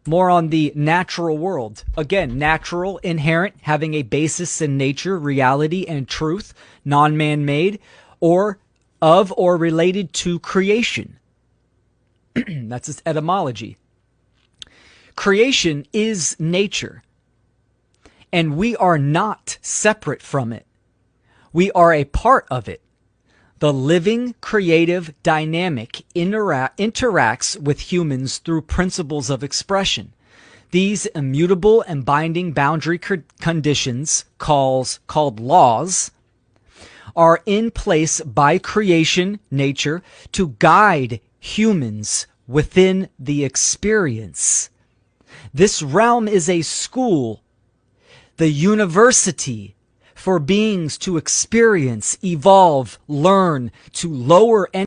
more on the natural world. Again, natural, inherent, having a basis in nature, reality, and truth, non-man-made, or of or related to creation. That's its etymology. Creation is nature, and we are not separate from it. We are a part of it. The living, creative dynamic interacts with humans through principles of expression. These immutable and binding boundary conditions, called laws, are in place by creation, nature, to guide humans within the experience. This realm is a school, the university, for beings to experience, evolve, learn, to lower